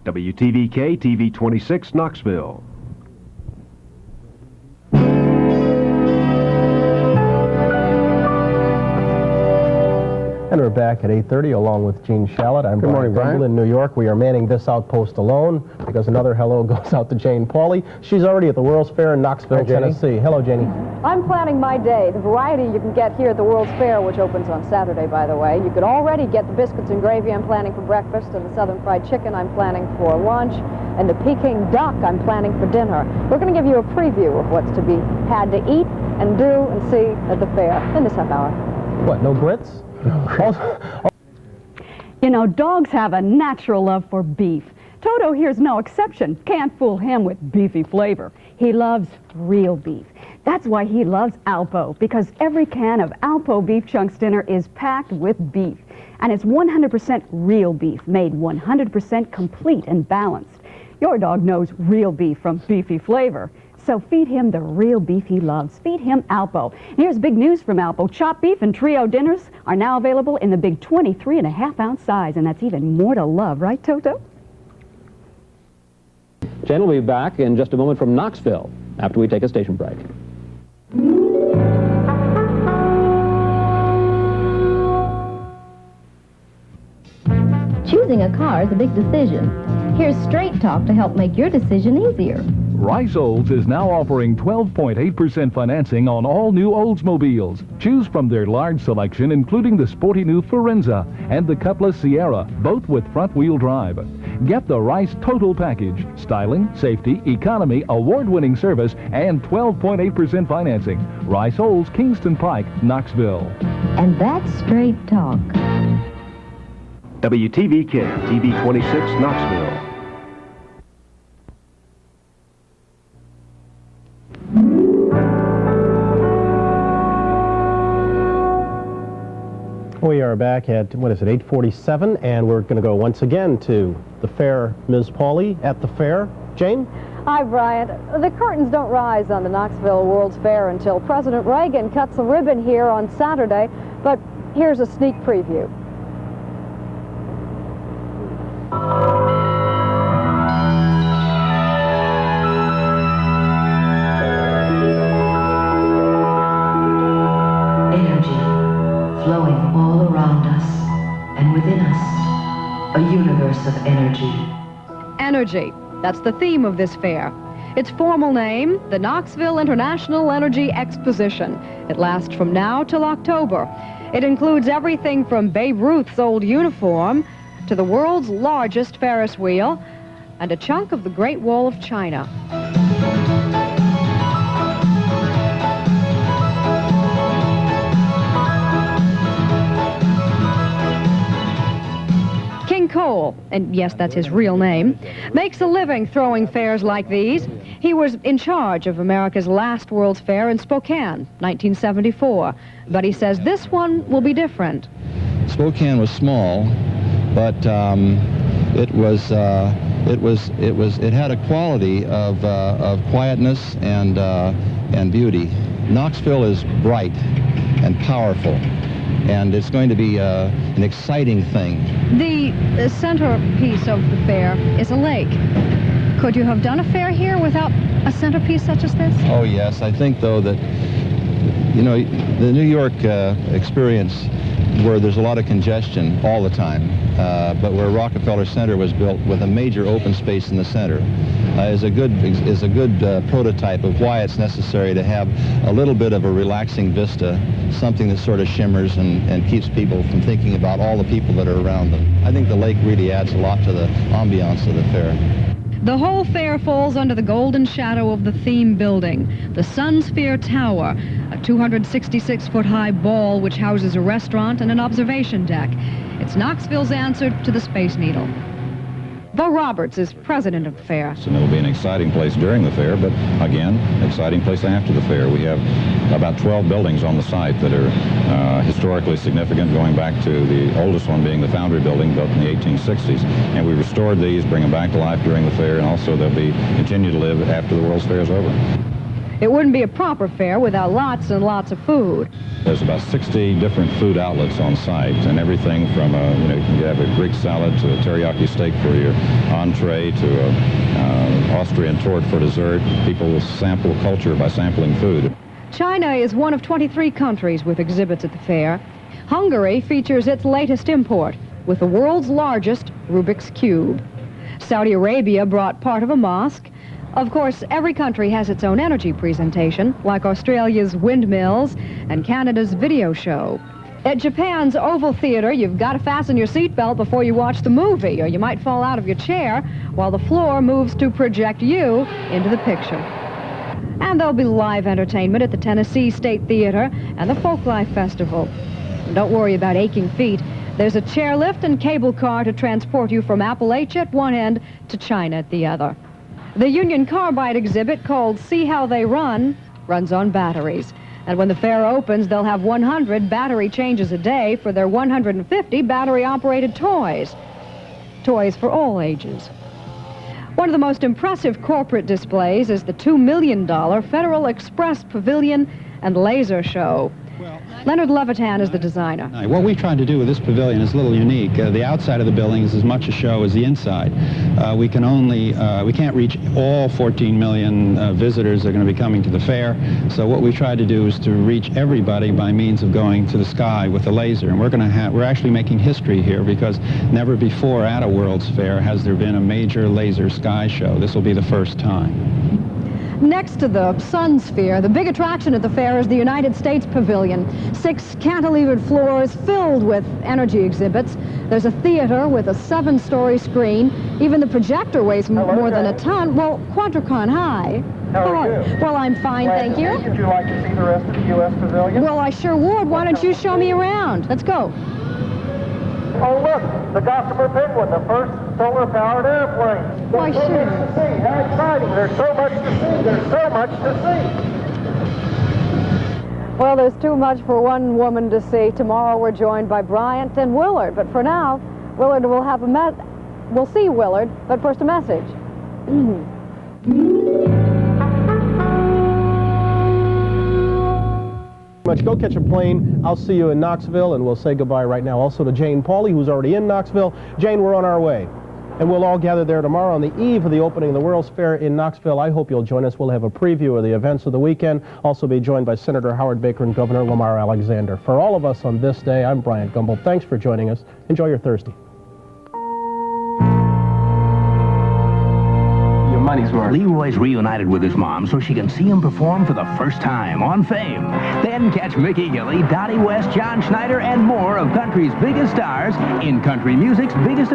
WTVK-TV 26, Knoxville. And we're back at 8:30 along with Gene Shalit. I'm Good morning, Brian. in New York. We are manning this outpost alone because another hello goes out to Jane Pauley. She's already at the World's Fair in Knoxville, Tennessee. Hello, Janie. I'm planning my day. The variety you can get here at the World's Fair, which opens on Saturday, by the way. You could already get the biscuits and gravy I'm planning for breakfast, and the Southern Fried Chicken I'm planning for lunch, and the Peking duck I'm planning for dinner. We're going to give you a preview of what's to be had to eat and do and see at the fair in this half hour. What, no grits? You know, dogs have a natural love for beef. Toto here's no exception. Can't fool him with beefy flavor. He loves real beef. That's why he loves Alpo, because every can of Alpo Beef Chunks dinner is packed with beef. And it's 100% real beef, made 100% complete and balanced. Your dog knows real beef from beefy flavor. So feed him the real beef he loves. Feed him Alpo. And here's big news from Alpo. Chopped beef and trio dinners are now available in the big 23.5-ounce size, and that's even more to love, right, Toto? Jen will be back in just a moment from Knoxville after we take a station break. Choosing a car is a big decision. Here's Straight Talk to help make your decision easier. Rice Olds is now offering 12.8% financing on all new Oldsmobiles. Choose from their large selection, including the sporty new Forenza and the Cutlass Sierra, both with front-wheel drive. Get the Rice Total Package: styling, safety, economy, award-winning service, and 12.8% financing. Rice Olds, Kingston Pike, Knoxville. And that's Straight Talk. WTVK-TV 26, Knoxville. We are back at, 8:47, and we're going to go once again to the fair. Ms. Pauley at the fair. Jane? Hi, Brian. The curtains don't rise on the Knoxville World's Fair until President Reagan cuts the ribbon here on Saturday, but here's a sneak preview. Flowing all around us and within us, a universe of energy. Energy. That's the theme of this fair. Its formal name, the Knoxville International Energy Exposition. It lasts from now till October. It includes everything from Babe Ruth's old uniform to the world's largest Ferris wheel and a chunk of the Great Wall of China. Cole, and yes, that's his real name, makes a living throwing fairs like these. He was in charge of America's last World's Fair in Spokane, 1974. But he says this one will be different. Spokane was small, but it had a quality of quietness and beauty. Knoxville is bright and powerful, and it's going to be an exciting thing. The centerpiece of the fair is a lake. Could you have done a fair here without a centerpiece such as this? Oh, yes. I think, though, that, you know, the New York experience, where there's a lot of congestion all the time, but where Rockefeller Center was built with a major open space in the center, is a good prototype of why it's necessary to have a little bit of a relaxing vista, something that sort of shimmers and keeps people from thinking about all the people that are around them. I think the lake really adds a lot to the ambiance of the fair. The whole fair falls under the golden shadow of the theme building, the Sun Sphere Tower, a 266-foot-high ball which houses a restaurant and an observation deck. It's Knoxville's answer to the Space Needle. Bo Roberts is president of the fair. And it'll be an exciting place during the fair, but again, exciting place after the fair. We have about 12 buildings on the site that are historically significant, going back to the oldest one being the Foundry Building, built in the 1860s. And we restored these, bring them back to life during the fair, and also they'll be continue to live after the World's Fair is over. It wouldn't be a proper fair without lots and lots of food. There's about 60 different food outlets on site, and everything from you can have a Greek salad to a teriyaki steak for your entree to a Austrian torte for dessert. People will sample culture by sampling food. China is one of 23 countries with exhibits at the fair. Hungary features its latest import with the world's largest Rubik's Cube. Saudi Arabia brought part of a mosque. Of course, every country has its own energy presentation, like Australia's windmills and Canada's video show. At Japan's Oval Theater, you've got to fasten your seatbelt before you watch the movie, or you might fall out of your chair while the floor moves to project you into the picture. And there'll be live entertainment at the Tennessee State Theater and the Folklife Festival. And don't worry about aching feet. There's a chairlift and cable car to transport you from Appalachia at one end to China at the other. The Union Carbide exhibit, called See How They Run, runs on batteries. And when the fair opens, they'll have 100 battery changes a day for their 150 battery-operated toys. Toys for all ages. One of the most impressive corporate displays is the $2 million Federal Express Pavilion and Laser Show. Leonard Levitan is the designer. What we tried to do with this pavilion is a little unique. The outside of the building is as much a show as the inside. We can't reach all 14 million visitors that are going to be coming to the fair. So what we tried to do is to reach everybody by means of going to the sky with a laser. And we're actually making history here, because never before at a World's Fair has there been a major laser sky show. This will be the first time. Next to the Sun Sphere, the big attraction at the fair is the United States Pavilion. 6 cantilevered floors filled with energy exhibits. There's a theater with a 7-story screen. Even the projector weighs more than a ton. Well, Quadricon high. How are you? Well, I'm fine, thank you. Would you like to see the rest of the U.S. Pavilion? Well, I sure would. Why don't you show me around? Let's go. Oh, look, the Gossamer Penguin, the first solar-powered airplane. Why, There's so sure. much to see. How exciting. There's so much to see. There's so much to see. Well, there's too much for one woman to see. Tomorrow we're joined by Bryant and Willard. But for now, Willard will have we'll see Willard, but first a message. Go catch a plane. I'll see you in Knoxville, and we'll say goodbye right now also to Jane Pauley, who's already in Knoxville. Jane, we're on our way. And we'll all gather there tomorrow on the eve of the opening of the World's Fair in Knoxville. I hope you'll join us. We'll have a preview of the events of the weekend. Also be joined by Senator Howard Baker and Governor Lamar Alexander. For all of us on this day, I'm Bryant Gumbel. Thanks for joining us. Enjoy your Thursday. Leroy's reunited with his mom so she can see him perform for the first time on Fame. Then catch Mickey Gilley, Dottie West, John Schneider, and more of country's biggest stars in country music's biggest...